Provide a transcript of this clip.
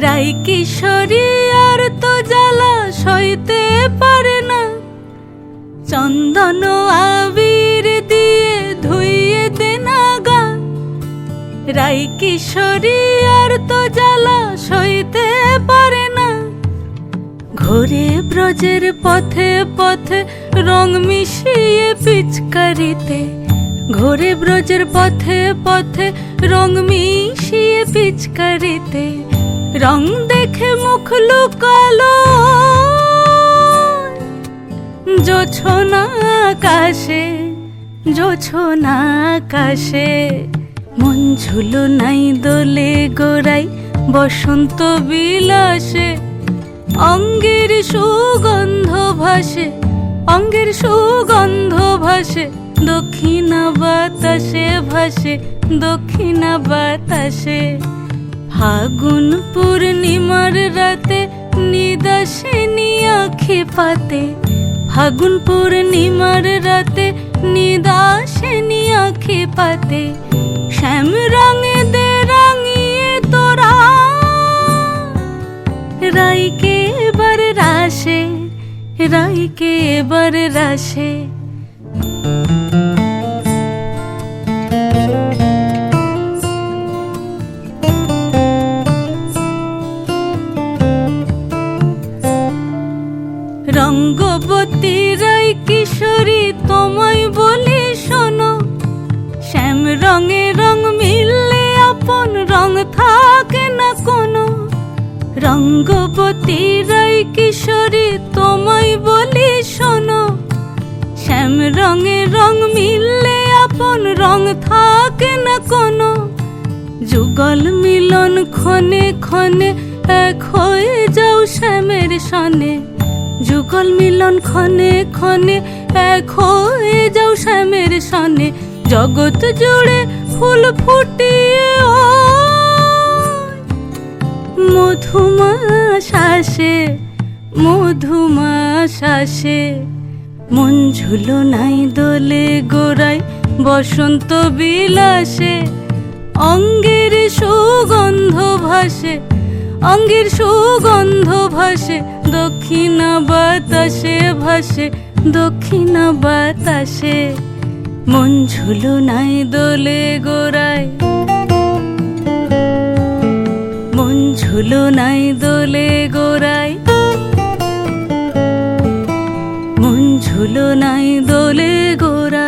রাই কিশোরী আর তো জ্বালা সইতে পারে না, চন্দন আবির দিয়ে ধুইয়ে দে না গা। রাই কিশোরী আর তো জ্বালা সইতে পারে না, ঘোরে ব্রজের পথে পথে রং মিশিয়ে পিচকারিতে, ঘোরে ব্রজের পথে পথে রং মিশিয়ে পিচকারিতে, রং দেখে মুখ লুকালো জোছনা আকাশে, জোছনা আকাশে। মন ঝুলো নাই দোলে গোড়াই বসন্ত বিলাসে, অঙ্গের সুগন্ধ ভাসে, অঙ্গের সুগন্ধ ভাসে, দক্ষিণা বাতাসে ভাসে, দক্ষিণা বাতাসে। ফাগুন পূর্ণিমার রাতে নিদাসিনী আঁখি পাতে, ফাগুন পূর্ণিমার রাতে নিদাসিনী আঁখি পাতে, শ্যাম রঙে দে রাঙিয়ে তোরা রাইকে এবার রাশে, রাইকে এবার রাশে। রঙ্গবতী রাই কিশোরী তোমায় বলি শোনো, শ্যাম রঙে রং মিললে আপন রং থাকে না কোনো। রঙ্গবতী রাই কিশোরী তোমায় বলি শোনো, শ্যাম রঙে রং মিললে আপন রং থাকে না কোনো। যুগল মিলন ক্ষণে ক্ষণে এক হয়ে যাও শ্যামের সনে, যুগল মিলন ক্ষণে ক্ষণে এক হয়ে যাও শ্যামের সনে। জগৎ জুড়ে ফুল ফুটিয়ে ও মধুমাশাসে, মধুমাশাসে। মন ঝুলো নাই দোলে গোড়াই বসন্ত বিলাসে, অঙ্গের সুগন্ধ ভাসে, অঙ্গের সুগন্ধ ভাসে, দক্ষিণা বাতাসে ভাসে, দক্ষিণা বাতাসে। মন ঝুলো নাই দোলে গোড়ায়, মন ঝুলো নাই দোলে গোড়ায়, মন ঝুলো নাই দোলে গোড়ায়।